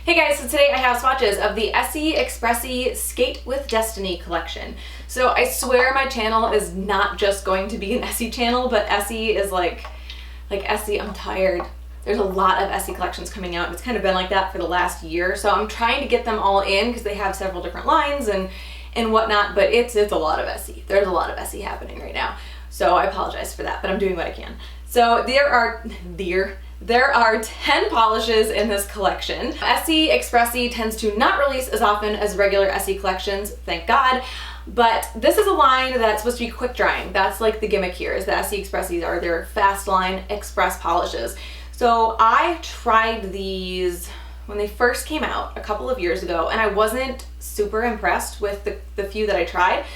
Hey guys, so today I have swatches of the Essie Expressie Skate with Destiny collection. So I swear my channel is not just going to be an Essie channel, but Essie is like Essie, I'm tired. There's a lot of Essie collections coming out, and it's kind of been like that for the last year. So I'm trying to get them all in because they have several different lines and whatnot, but it's a lot of Essie. There's a lot of Essie happening right now. So I apologize for that, but I'm doing what I can. So there are 10 polishes in this collection. Essie Expressie tends to not release as often as regular Essie collections, thank God, but this is a line that's supposed to be quick drying. That's like the gimmick here, is the Essie Expressies are their fast line express polishes. So I tried these when they first came out a couple of years ago, and I wasn't super impressed with the few that I tried,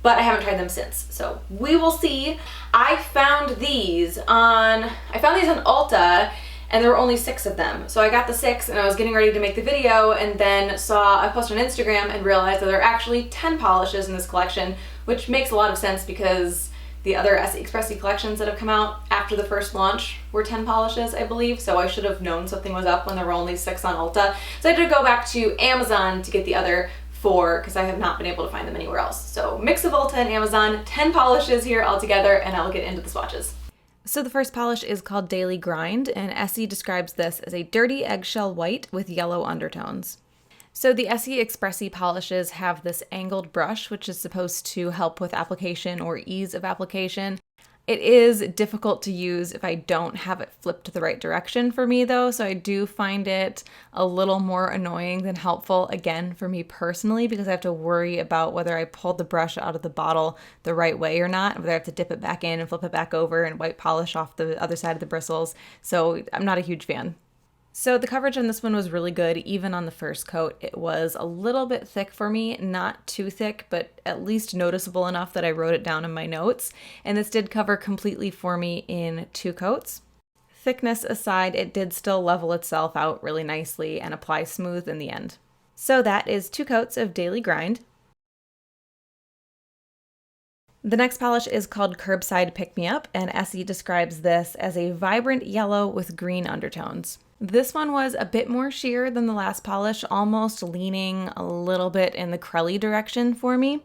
but I haven't tried them since, so we will see. I found these on Ulta, and there were only 6 of them. So I got the 6, and I was getting ready to make the video, and then saw a post on Instagram and realized that there are actually 10 polishes in this collection, which makes a lot of sense because the other Essie Expressie collections that have come out after the first launch were 10 polishes, I believe. So I should have known something was up when there were only 6 on Ulta. So I had to go back to Amazon to get the other 4 because I have not been able to find them anywhere else. So mix of Ulta and Amazon, 10 polishes here all together, and I'll get into the swatches. So the first polish is called Daily Grind, and Essie describes this as a dirty eggshell white with yellow undertones. So the Essie Expressie polishes have this angled brush, which is supposed to help with application or ease of application. It is difficult to use if I don't have it flipped the right direction for me though, so I do find it a little more annoying than helpful, again, for me personally, because I have to worry about whether I pulled the brush out of the bottle the right way or not, whether I have to dip it back in and flip it back over and white polish off the other side of the bristles, so I'm not a huge fan. So the coverage on this one was really good, even on the first coat. It was a little bit thick for me, not too thick, but at least noticeable enough that I wrote it down in my notes. And this did cover completely for me in 2 coats. Thickness aside, it did still level itself out really nicely and apply smooth in the end. So that is 2 coats of Daily Grind. The next polish is called Curbside Pick-Me-Up, and Essie describes this as a vibrant yellow with green undertones. This one was a bit more sheer than the last polish, almost leaning a little bit in the crelly direction for me.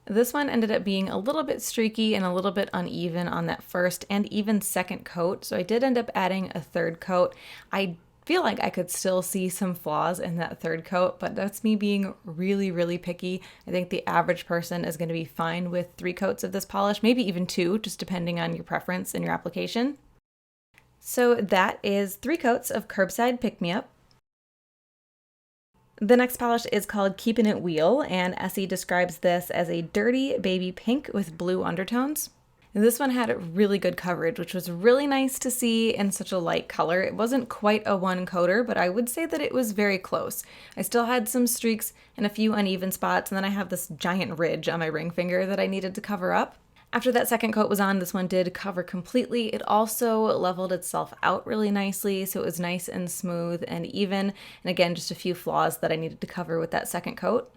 This one ended up being a little bit streaky and a little bit uneven on that first and even second coat, so I did end up adding a 3rd coat. I feel like I could still see some flaws in that 3rd coat, but that's me being really, really picky. I think the average person is going to be fine with 3 coats of this polish, maybe even 2, just depending on your preference and your application. So that is 3 coats of Curbside Pick-Me-Up. The next polish is called Keepin It Wheel, and Essie describes this as a dirty baby pink with blue undertones. This one had really good coverage, which was really nice to see in such a light color. It wasn't quite a 1-coater, but I would say that it was very close. I still had some streaks and a few uneven spots, and then I have this giant ridge on my ring finger that I needed to cover up. After that second coat was on, this one did cover completely. It also leveled itself out really nicely, so it was nice and smooth and even. And again, just a few flaws that I needed to cover with that second coat.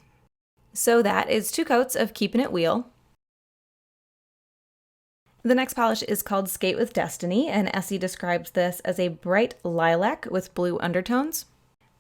So that is 2 coats of Keepin It Wheel. The next polish is called SK8 With Destiny, and Essie describes this as a bright lilac with blue undertones.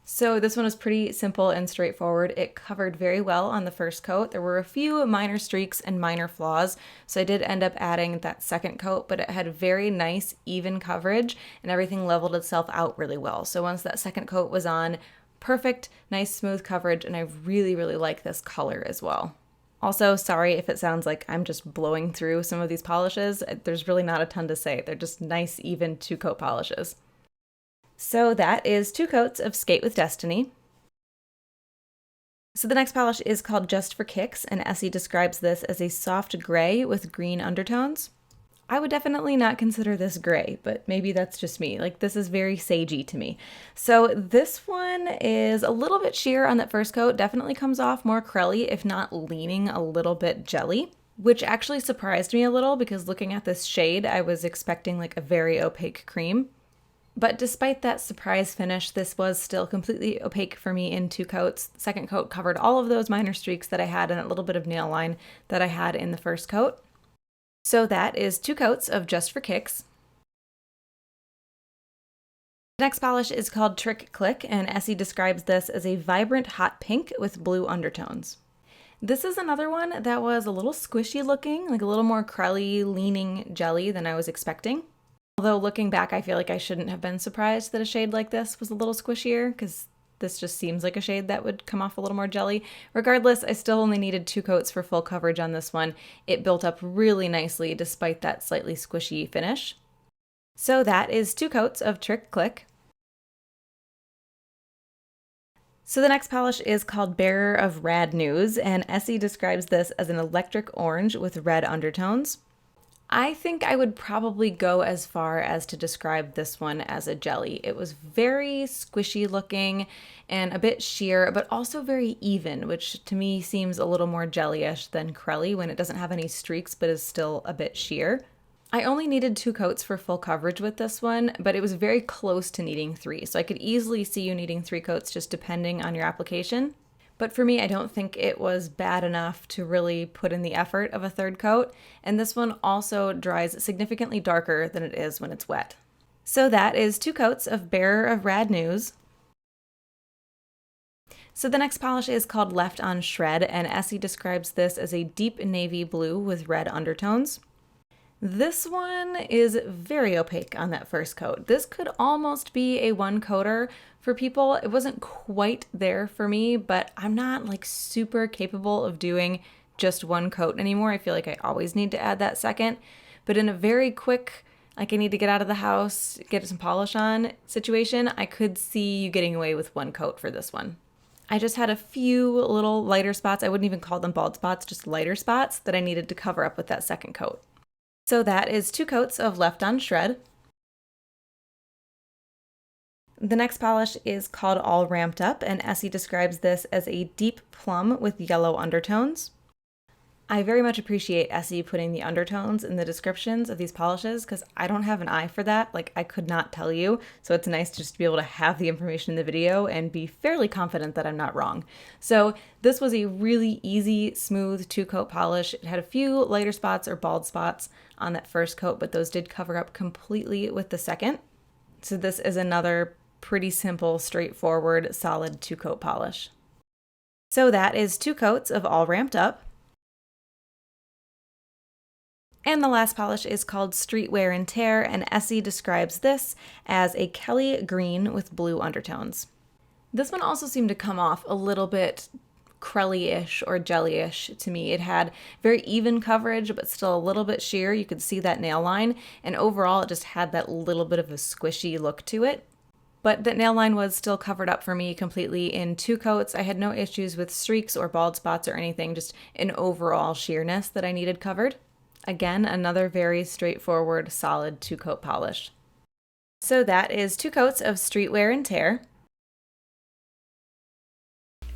So this one was pretty simple and straightforward. It covered very well on the first coat. There were a few minor streaks and minor flaws, so I did end up adding that second coat, but it had very nice, even coverage, and everything leveled itself out really well. So once that second coat was on, perfect, nice, smooth coverage, and I really, really like this color as well. Also, sorry if it sounds like I'm just blowing through some of these polishes. There's really not a ton to say. They're just nice, even 2-coat polishes. So that is 2 coats of SK8 With Destiny. So the next polish is called Just for Kicks, and Essie describes this as a soft gray with green undertones. I would definitely not consider this gray, but maybe that's just me. Like, this is very sagey to me. So this one is a little bit sheer on that first coat, definitely comes off more crelly, if not leaning a little bit jelly, which actually surprised me a little because looking at this shade, I was expecting like a very opaque cream. But despite that surprise finish, this was still completely opaque for me in 2 coats. The second coat covered all of those minor streaks that I had and a little bit of nail line that I had in the first coat. So that is 2 coats of Just for Kicks. The next polish is called Clique, and Essie describes this as a vibrant hot pink with blue undertones. This is another one that was a little squishy looking, like a little more crelly leaning jelly than I was expecting. Although looking back, I feel like I shouldn't have been surprised that a shade like this was a little squishier, because this just seems like a shade that would come off a little more jelly. Regardless, I still only needed 2 coats for full coverage on this one. It built up really nicely despite that slightly squishy finish. So that is 2 coats of Clique. So the next polish is called Bearer of Rad News, and Essie describes this as an electric orange with red undertones. I think I would probably go as far as to describe this one as a jelly. It was very squishy looking and a bit sheer, but also very even, which to me seems a little more jelly-ish than crelly when it doesn't have any streaks but is still a bit sheer. I only needed 2 coats for full coverage with this one, but it was very close to needing 3, so I could easily see you needing 3 coats just depending on your application. But for me, I don't think it was bad enough to really put in the effort of a 3rd coat, and this one also dries significantly darker than it is when it's wet. So that is 2 coats of Bearer of Rad News. So the next polish is called Left on Shred, and Essie describes this as a deep navy blue with red undertones. This one is very opaque on that first coat. This could almost be a 1-coater for people. It wasn't quite there for me, but I'm not like super capable of doing just 1 coat anymore. I feel like I always need to add that second. But in a very quick, like I need to get out of the house, get some polish on situation, I could see you getting away with 1 coat for this one. I just had a few little lighter spots. I wouldn't even call them bald spots, just lighter spots that I needed to cover up with that 2nd coat. So that is 2 coats of Left on Shred. The next polish is called All Ramped Up, and Essie describes this as a deep plum with yellow undertones. I very much appreciate Essie putting the undertones in the descriptions of these polishes because I don't have an eye for that. Like, I could not tell you, so it's nice just to be able to have the information in the video and be fairly confident that I'm not wrong. So this was a really easy, smooth 2-coat polish. It had a few lighter spots or bald spots on that first coat, but those did cover up completely with the second. So this is another pretty simple, straightforward, solid 2-coat polish. So that is 2 coats of All Ramped Up. And the last polish is called Streetwear and Tear, and Essie describes this as a Kelly green with blue undertones. This one also seemed to come off a little bit crelly-ish or jelly-ish to me. It had very even coverage, but still a little bit sheer. You could see that nail line, and overall it just had that little bit of a squishy look to it. But that nail line was still covered up for me completely in 2 coats. I had no issues with streaks or bald spots or anything, just an overall sheerness that I needed covered. Again, another very straightforward, solid 2-coat polish. So that is 2 coats of Streetwear and Tear.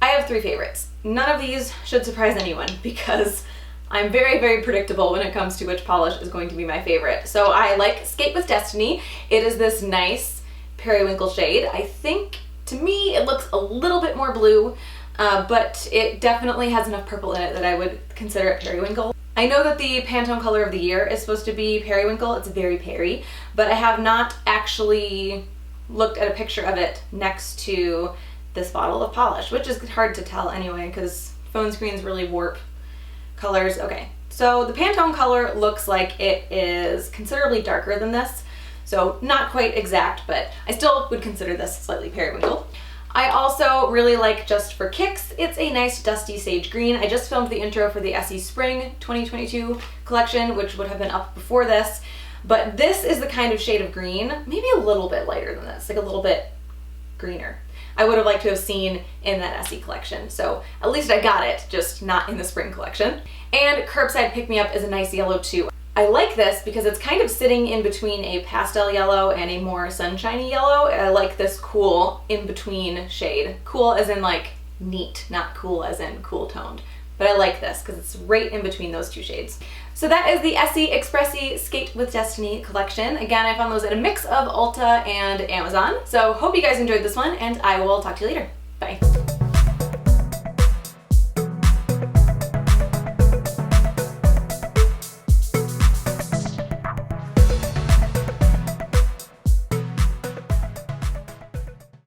I have 3 favorites. None of these should surprise anyone because I'm very, very predictable when it comes to which polish is going to be my favorite. So I like SK8 With Destiny. It is this nice periwinkle shade. I think, to me, it looks a little bit more blue, but it definitely has enough purple in it that I would consider it periwinkle. I know that the Pantone color of the year is supposed to be periwinkle. It's very peri, but I have not actually looked at a picture of it next to this bottle of polish, which is hard to tell anyway because phone screens really warp colors. Okay, so the Pantone color looks like it is considerably darker than this, so not quite exact, but I still would consider this slightly periwinkle. I also really like Just for Kicks. It's a nice dusty sage green. I just filmed the intro for the Essie Spring 2022 collection, which would have been up before this, but this is the kind of shade of green, maybe a little bit lighter than this, like a little bit greener. I would have liked to have seen in that Essie collection, so at least I got it, just not in the spring collection. And Curbside Pick-Me-Up is a nice yellow too. I like this because it's kind of sitting in between a pastel yellow and a more sunshiny yellow. I like this cool in-between shade. Cool as in like neat, not cool as in cool toned. But I like this because it's right in between those 2 shades. So that is the Essie Expressie SK8 With Destiny collection. Again, I found those at a mix of Ulta and Amazon. So hope you guys enjoyed this one, and I will talk to you later. Bye.